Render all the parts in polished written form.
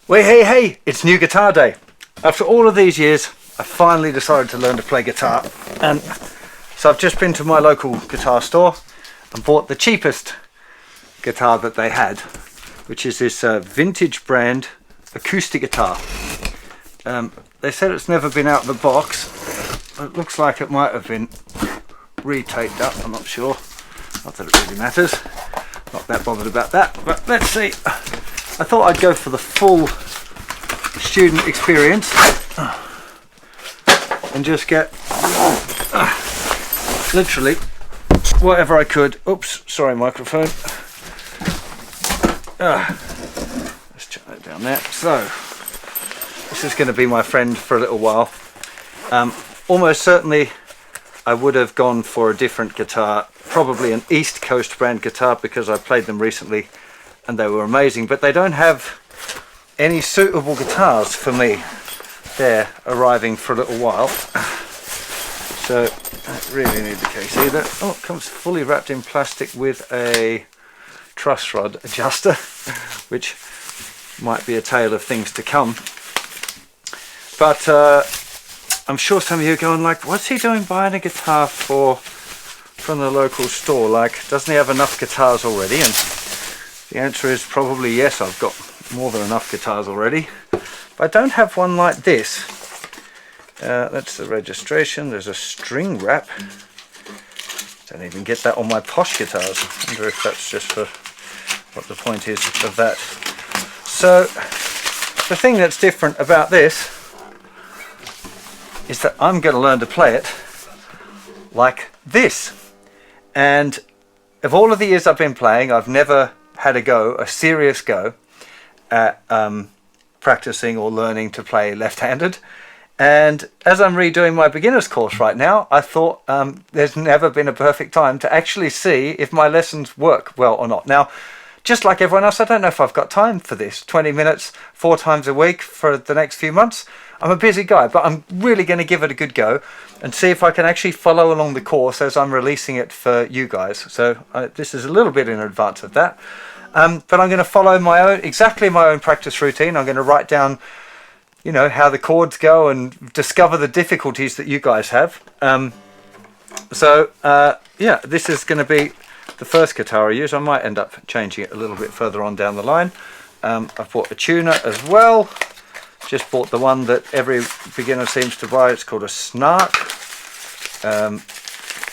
Well, hey, it's new guitar day. After all of these years, I finally decided to learn to play guitar. And so I've just been to my local guitar store and bought the cheapest guitar that they had, which is this vintage brand acoustic guitar. They said it's never been out of the box. It looks like it might have been retaped up, I'm not sure. Not that it really matters. Not that bothered about that, but let's see. I thought I'd go for the full student experience and just get literally whatever I could. Oops, sorry microphone. Let's chuck that down there. So this is going to be my friend for a little while. Almost certainly I would have gone for a different guitar, probably an East Coast brand guitar, because I played them recently and they were amazing, but they don't have any suitable guitars for me. They're arriving for a little while, so I really need the case either. Oh, it comes fully wrapped in plastic with a truss rod adjuster, which might be a tale of things to come. But I'm sure some of you are going like, what's he doing buying a guitar from the local store? Like, doesn't he have enough guitars already? And the answer is probably yes, I've got more than enough guitars already. But I don't have one like this. That's the registration. There's a string wrap. Don't even get that on my posh guitars. I wonder if that's just for what the point is of that. So the thing that's different about this is that I'm going to learn to play it like this. And of all of the years I've been playing, I've never had a serious go at practicing or learning to play left-handed. And as I'm redoing my beginner's course right now, I thought there's never been a perfect time to actually see if my lessons work well or not. Now, just like everyone else, I don't know if I've got time for this. 20 minutes, 4 times a week for the next few months. I'm a busy guy, but I'm really going to give it a good go and see if I can actually follow along the course as I'm releasing it for you guys. So this is a little bit in advance of that. But I'm going to follow exactly my own practice routine. I'm going to write down, you know, how the chords go and discover the difficulties that you guys have. Yeah, this is going to be the first guitar I use. I might end up changing it a little bit further on down the line. I've bought a tuner as well. Just bought the one that every beginner seems to buy. It's called a Snark.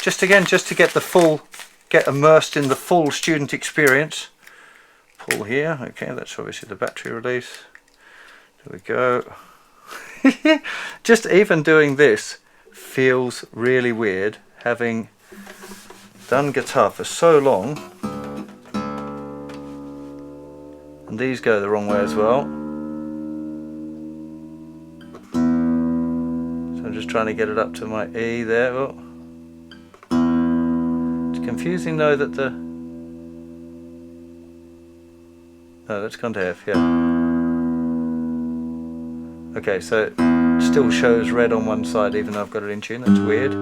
Just to get immersed in the full student experience. Pull here. Okay, that's obviously the battery release. There we go. Just even doing this feels really weird, having done guitar for so long. And these go the wrong way as well. Just trying to get it up to my E there. Oh. It's confusing though that that's gone to F, yeah. Okay, so it still shows red on one side even though I've got it in tune. That's weird.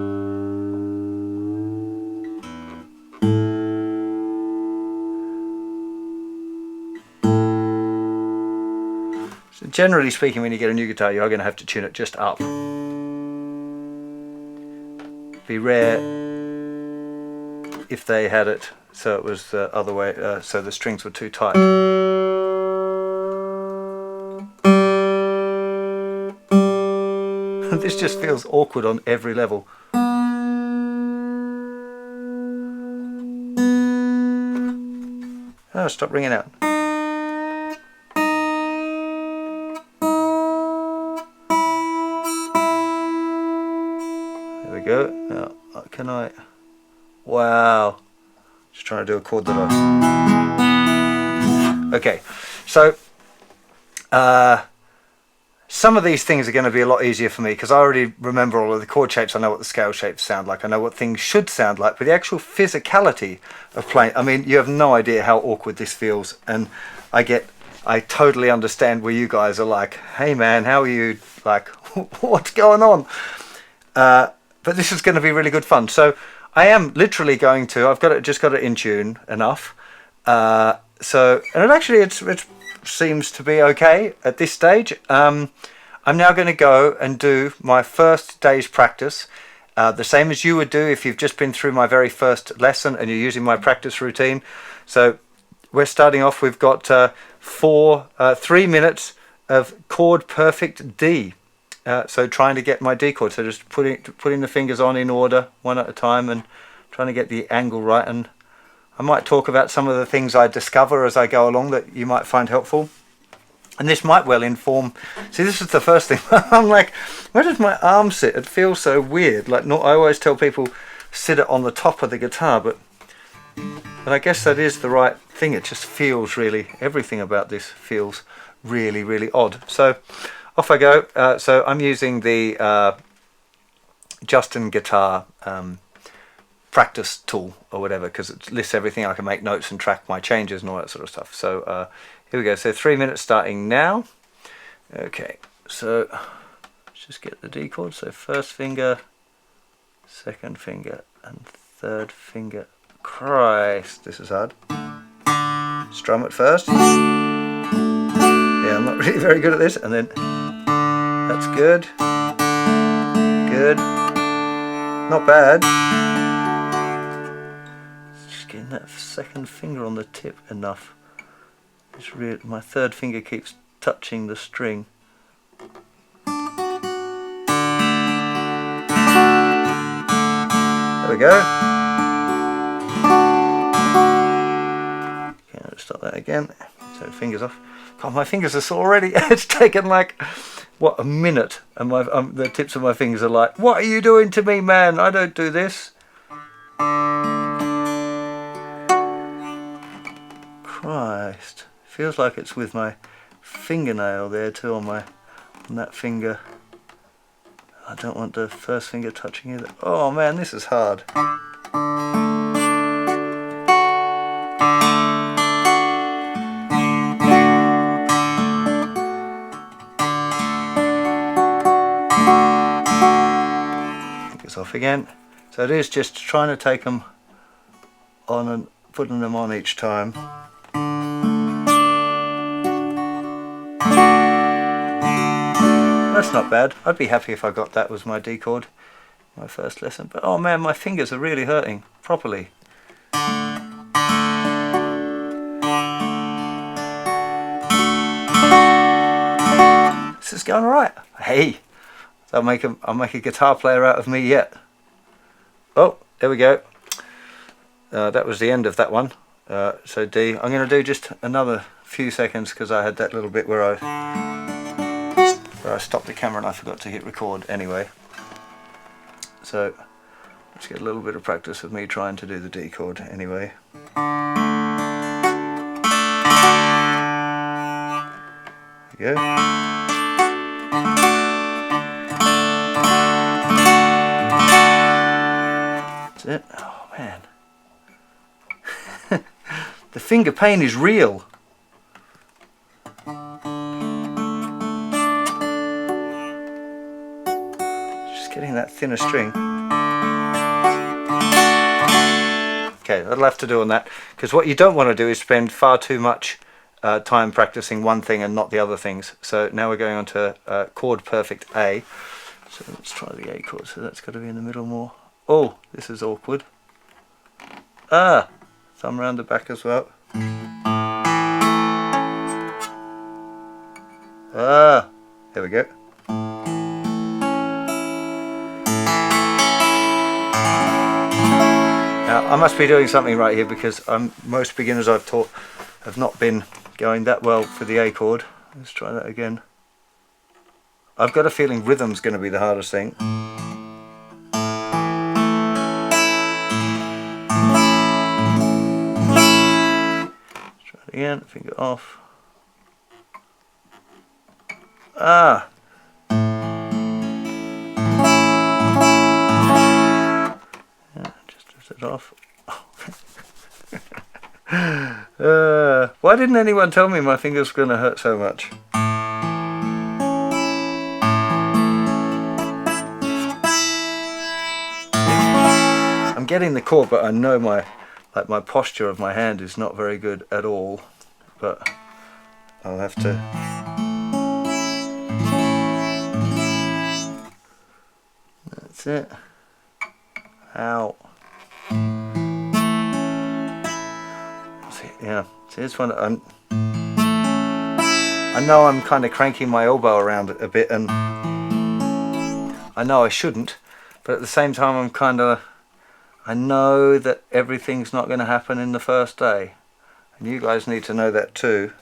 So generally speaking, when you get a new guitar, you are going to have to tune it just up. Be rare if they had it so it was the other way, so the strings were too tight. This just feels awkward on every level. Oh, stop ringing out. There we go. Now, can I? Wow. Just trying to do a chord that I... Okay, so some of these things are going to be a lot easier for me because I already remember all of the chord shapes. I know what the scale shapes sound like. I know what things should sound like. But the actual physicality of playing, I mean, you have no idea how awkward this feels. And I totally understand where you guys are like, hey man, how are you? Like, what's going on? But this is going to be really good fun. So I am literally going to, just got it in tune enough. And it's seems to be okay at this stage. I'm now going to go and do my first day's practice, the same as you would do if you've just been through my very first lesson and you're using my practice routine. So we're starting off, we've got 3 minutes of chord perfect D. So trying to get my D chord, so just putting the fingers on in order, one at a time, and trying to get the angle right. And I might talk about some of the things I discover as I go along that you might find helpful. And this might well inform. See, this is the first thing. I'm like, where does my arm sit? It feels so weird. Like, I always tell people sit it on the top of the guitar, but I guess that is the right thing. It just feels really, everything about this feels really, really odd. So off I go. So I'm using the JustinGuitar practice tool or whatever, because it lists everything. I can make notes and track my changes and all that sort of stuff. So here we go. So 3 minutes starting now. Okay, so let's just get the D chord. So first finger, second finger, and third finger. Christ, this is hard. Strum it first. Yeah, I'm not really very good at this. And then that's good. Good. Not bad. Just getting that second finger on the tip enough. It's real. My third finger keeps touching the string. There we go. Okay, let's start that again. So fingers off. God, my fingers are sore already. It's taken like, what, a minute, and my the tips of my fingers are like, what are you doing to me, man? I don't do this. Christ. Feels like it's with my fingernail there too on that finger. I don't want the first finger touching either. Oh man, this is hard. Fingers off again. So it is just trying to take them on and putting them on each time. That's not bad. I'd be happy if I got that was my D chord, my first lesson. But oh man, my fingers are really hurting properly. This is going alright. Hey, I'll make a guitar player out of me yet. Oh, there we go. That was the end of that one. So D. I'm going to do just another few seconds because I had that little bit where I stopped the camera and I forgot to hit record anyway. So let's get a little bit of practice with me trying to do the D chord anyway. There we go. That's it. Oh man. The finger pain is real. Getting that thinner string. Okay, that'll have to do on that, because what you don't want to do is spend far too much time practicing one thing and not the other things. So now we're going on to chord perfect A. So let's try the A chord. So that's got to be in the middle more. Oh, this is awkward. Ah, thumb round the back as well. Ah, there we go. Now, I must be doing something right here, because most beginners I've taught have not been going that well for the A chord. Let's try that again. I've got a feeling rhythm's going to be the hardest thing. Let's try it again, finger off. Ah! It off. Why didn't anyone tell me my fingers were going to hurt so much? I'm getting the chord, but I know my posture of my hand is not very good at all. But I'll have to. That's it. Ow. See, yeah. See, this one. I know I'm kind of cranking my elbow around a bit, and I know I shouldn't, but at the same time I'm kind of, I know that everything's not going to happen in the first day, and you guys need to know that too.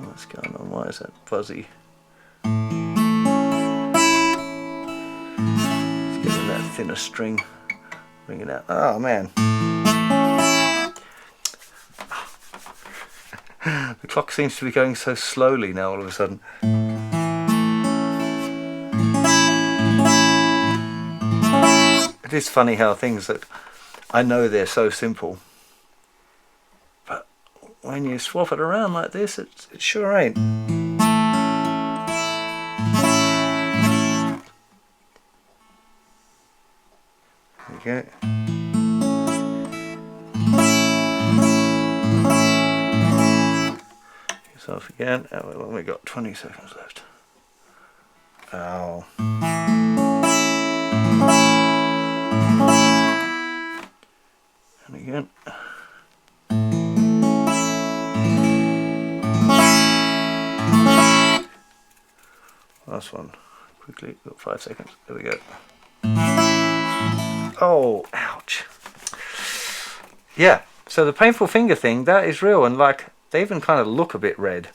What's going on? Why is that fuzzy? Let's get in that thinner string, bring it out. Oh man. The clock seems to be going so slowly now all of a sudden. It is funny how things that I know they're so simple, but when you swap it around like this, it sure ain't. There we go. Off again. Oh, we've only got 20 seconds left. Ow. And again. Last one. Quickly, got 5 seconds. There we go. Oh, ouch. Yeah, so the painful finger thing, that is real, and like, they even kind of look a bit red.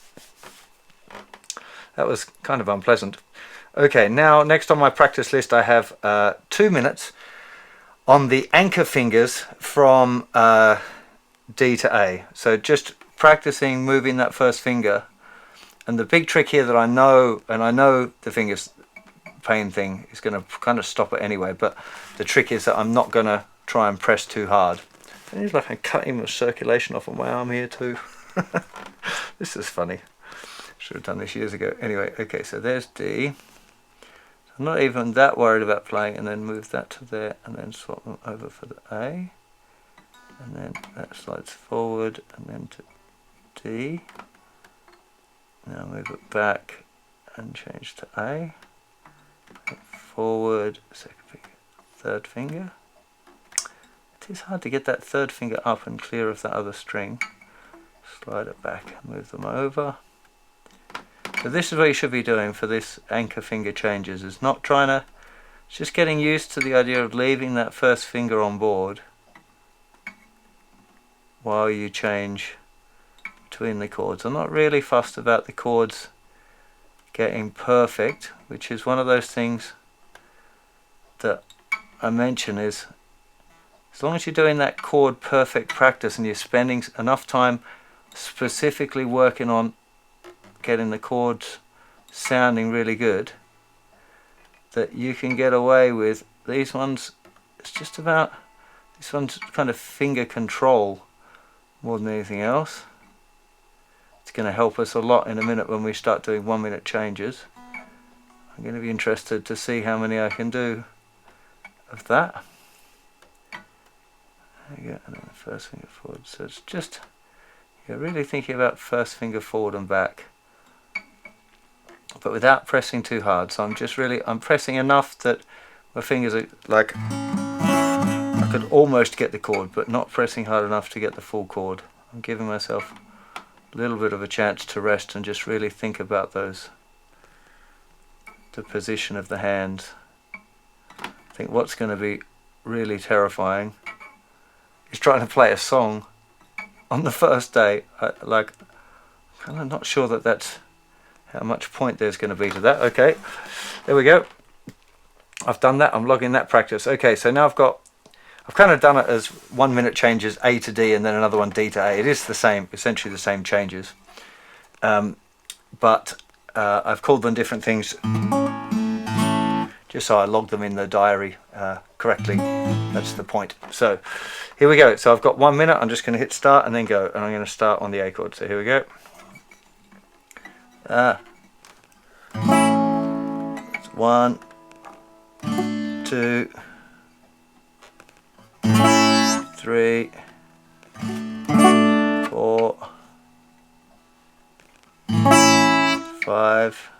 That was kind of unpleasant. Okay, now next on my practice list I have 2 minutes on the anchor fingers from D to A. So just practicing moving that first finger. And the big trick here that I know, and I know the fingers pain thing is going to kind of stop it anyway, but the trick is that I'm not going to try and press too hard. It seems like I'm cutting the circulation off on my arm here too. This is funny. Should have done this years ago. Anyway, okay, so there's D. I'm not even that worried about playing, and then move that to there, and then swap them over for the A. And then that slides forward, and then to D. Now move it back and change to A. Forward, second finger, third finger. It is hard to get that third finger up and clear of that other string. Slide it back and move them over. So this is what you should be doing for this anchor finger changes, is not trying to, just getting used to the idea of leaving that first finger on board while you change between the chords. I'm not really fussed about the chords getting perfect, which is one of those things that I mention, is as long as you're doing that chord perfect practice and you're spending enough time specifically working on getting the chords sounding really good, that you can get away with these ones. It's just about, this one's kind of finger control more than anything else. It's going to help us a lot in a minute when we start doing 1 minute changes. I'm going to be interested to see how many I can do of that. There you go, and then the first finger forward. So it's just, you're really thinking about first finger forward and back, but without pressing too hard. So I'm just really, I'm pressing enough that my fingers are like, I could almost get the chord, but not pressing hard enough to get the full chord. I'm giving myself a little bit of a chance to rest and just really think about those, the position of the hands. I think what's going to be really terrifying is trying to play a song on the first day. Like, I'm kind of not sure that that's how much point there's going to be to that. Okay, there we go. I've done that. I'm logging that practice. Okay, so now I've kind of done it as 1 minute changes, A to D, and then another one D to A. It is the same, essentially the same changes, but I've called them different things just so I log them in the diary correctly. That's the point. So here we go. So I've got 1 minute. I'm just going to hit start and then go, and I'm going to start on the A chord. So here we go. It's 1, 2, 3, 4, 5,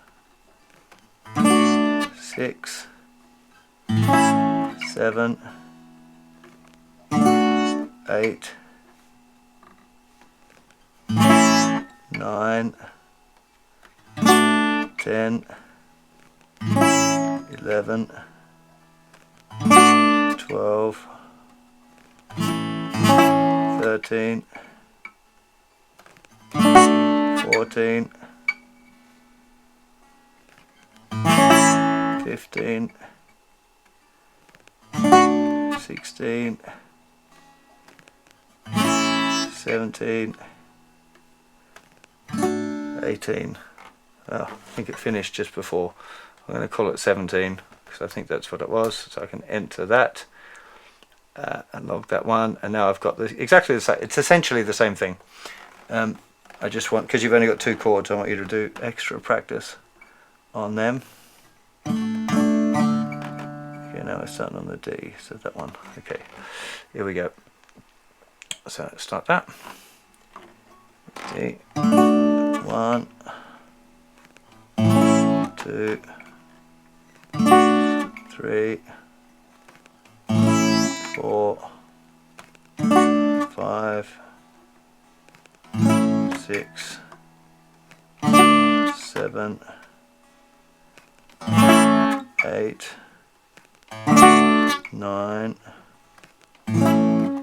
6, 7, 8, 9, 10, 11, 12, 13, 14, 15, 16, 17, 18. Oh, I think it finished just before. I'm going to call it 17 because I think that's what it was, so I can enter that and log that one, and now I've got exactly the same. It's essentially the same thing. I just want, because you've only got 2 chords, I want you to do extra practice on them. Okay, now we're starting on the D, so that one. Okay, here we go. So let's start that. D, 1, 2, 3, 4, 5, 6, 7, 8, 9,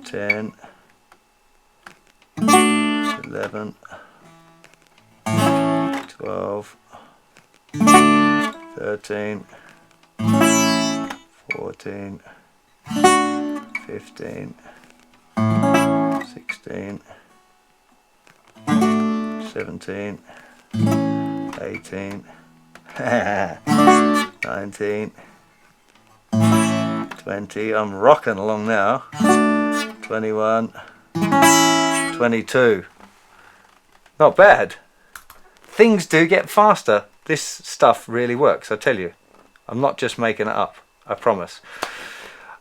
10, 11, 12, 13, 14, 15, 16, 17, 18, 19, 20, I'm rocking along now, 21, 22. Not bad. Things do get faster. This stuff really works, I tell you. I'm not just making it up, I promise.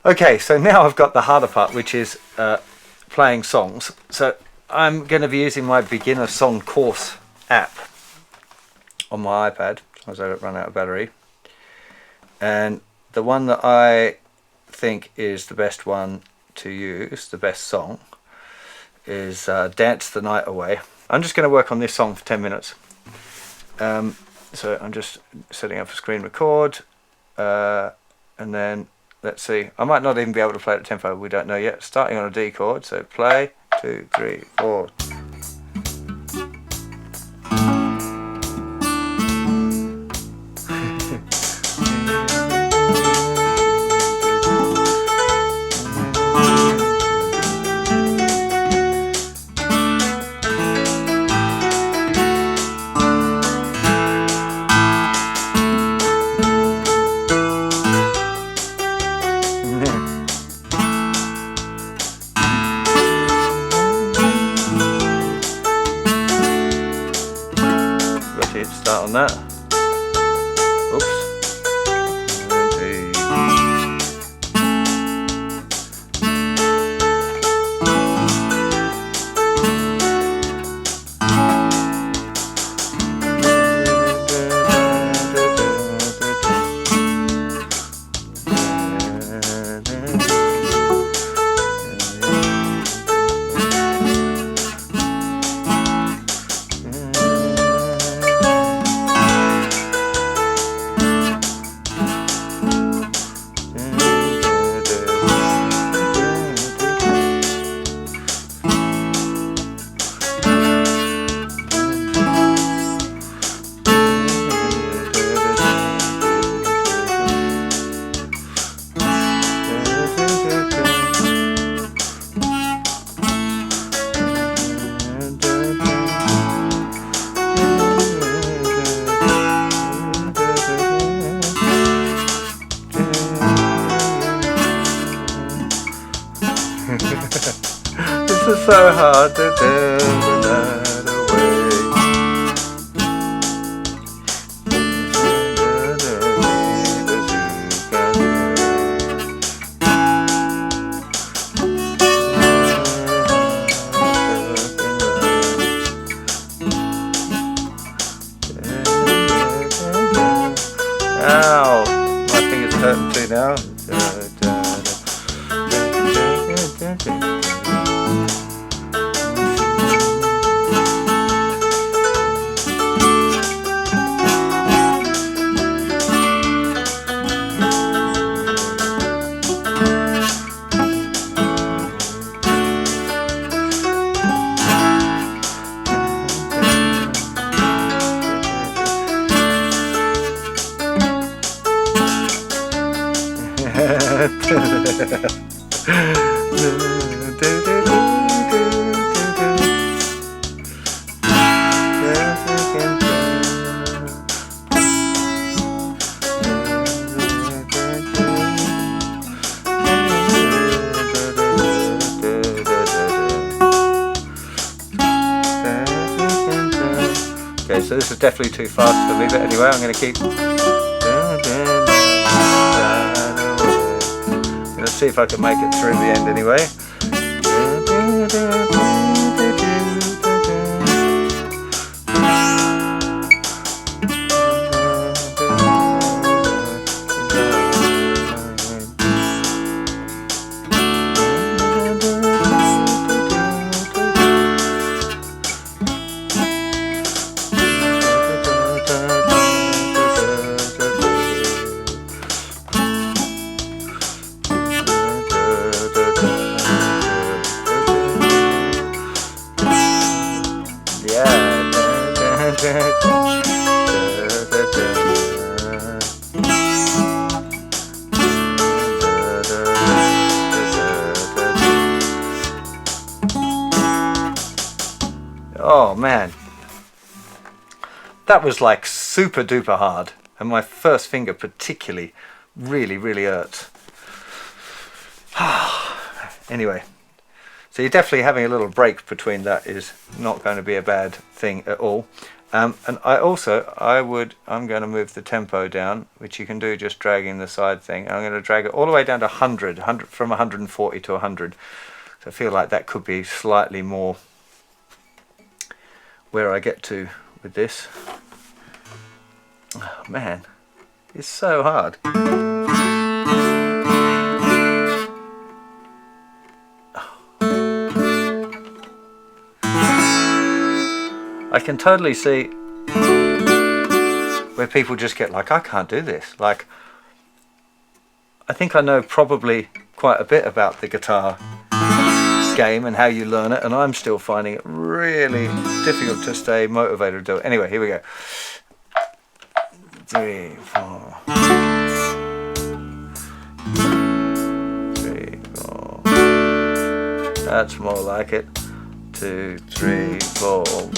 Okay, so now I've got the harder part, which is playing songs. So I'm going to be using my beginner song course app on my iPad, as long as I don't run out of battery. And the one that I think is the best one to use, the best song, is Dance the Night Away. I'm just going to work on this song for 10 minutes. So I'm just setting up a screen record, and then let's see. I might not even be able to play at tempo, we don't know yet. Starting on a D chord, so play, 2, 3, 4. Start on that. Oops. This is so hard to dance the night away. Okay, so this is definitely too fast for me, but anyway, I'm going to keep. Let's see if I can make it through the end anyway. Oh man, that was like super duper hard, and my first finger particularly really hurt. Anyway, so you're definitely having a little break between that is not going to be a bad thing at all. And I'm going to move the tempo down, which you can do just dragging the side thing. I'm going to drag it all the way down to 100 from 140 to 100. So I feel like that could be slightly more where I get to with this. Oh man, it's so hard. I can totally see where people just get like, I can't do this. Like, I think I know probably quite a bit about the guitar game and how you learn it, and I'm still finding it really difficult to stay motivated to do it. Anyway, here we go. 3, 4. 3, 4. That's more like it. 2, 3, 4, 1.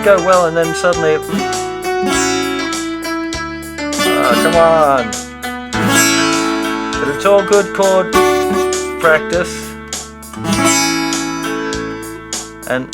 go well, and then suddenly it... come on. But it's all good chord practice. And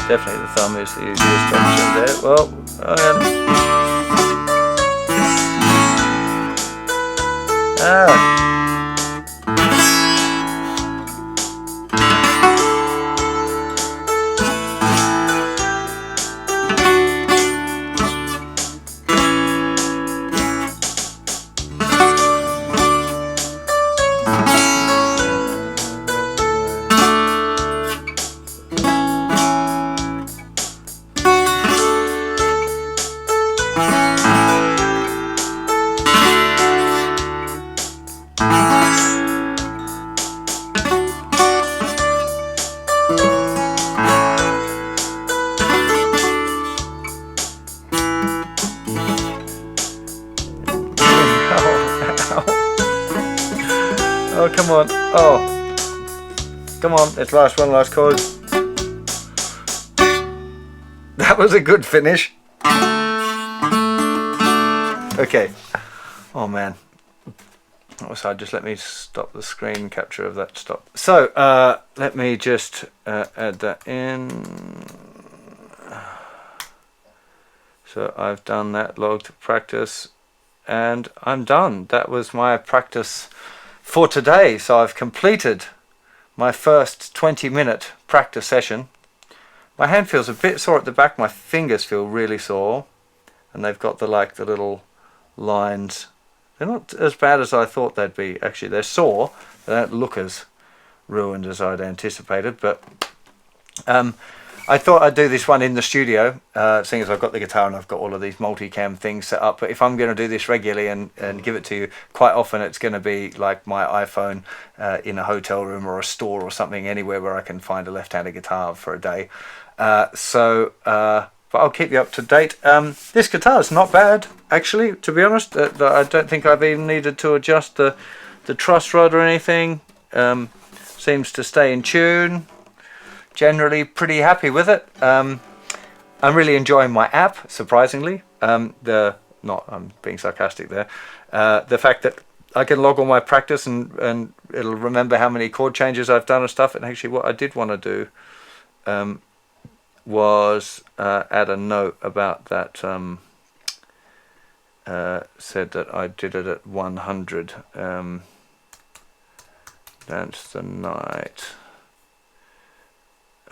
definitely the thumb is the easiest option there. Well, oh, come on. Oh, come on. It's last one, last chord. That was a good finish. Okay. Oh, man. That was hard. Just let me stop the screen capture of that stop. So, let me just add that in. So I've done that logged practice and I'm done. That was my practice for today. So I've completed my first 20-minute practice session. My hand feels a bit sore at the back. My fingers feel really sore, and they've got the little lines. They're not as bad as I thought they'd be. Actually, they're sore. They don't look as ruined as I'd anticipated, but I thought I'd do this one in the studio, seeing as I've got the guitar and I've got all of these multicam things set up. But if I'm going to do this regularly and give it to you, quite often it's going to be like my iPhone in a hotel room or a store or something, anywhere where I can find a left-handed guitar for a day. But I'll keep you up to date. This guitar is not bad, actually, to be honest. I don't think I've even needed to adjust the truss rod or anything. Seems to stay in tune. Generally pretty happy with it. I'm really enjoying my app, surprisingly. I'm being sarcastic there. The fact that I can log all my practice and it'll remember how many chord changes I've done and stuff. And actually what I did want to do was add a note about that. Said that I did it at 100. Dance the Night.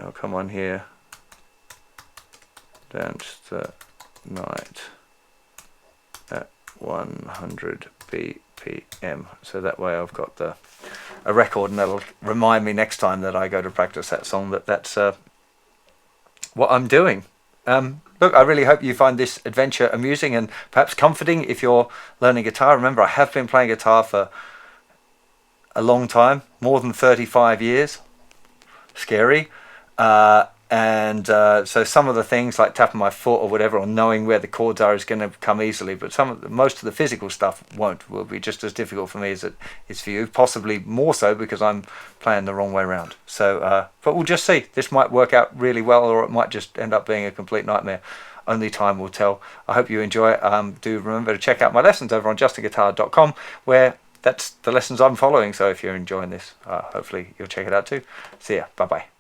Oh, come on here. Dance the Night at 100 BPM. So that way I've got a record, and that'll remind me next time that I go to practice that song that's what I'm doing. Look, I really hope you find this adventure amusing and perhaps comforting if you're learning guitar. Remember, I have been playing guitar for a long time, more than 35 years. Scary. So some of the things like tapping my foot or whatever, or knowing where the chords are, is going to come easily, but most of the physical stuff will be just as difficult for me as it is for you, possibly more so because I'm playing the wrong way around. So but we'll just see. This might work out really well, or it might just end up being a complete nightmare. only time will tell. I hope you enjoy it. Do remember to check out my lessons over on JustinGuitar.com, where that's the lessons I'm following. So if you're enjoying this, hopefully you'll check it out too. See ya. Bye bye.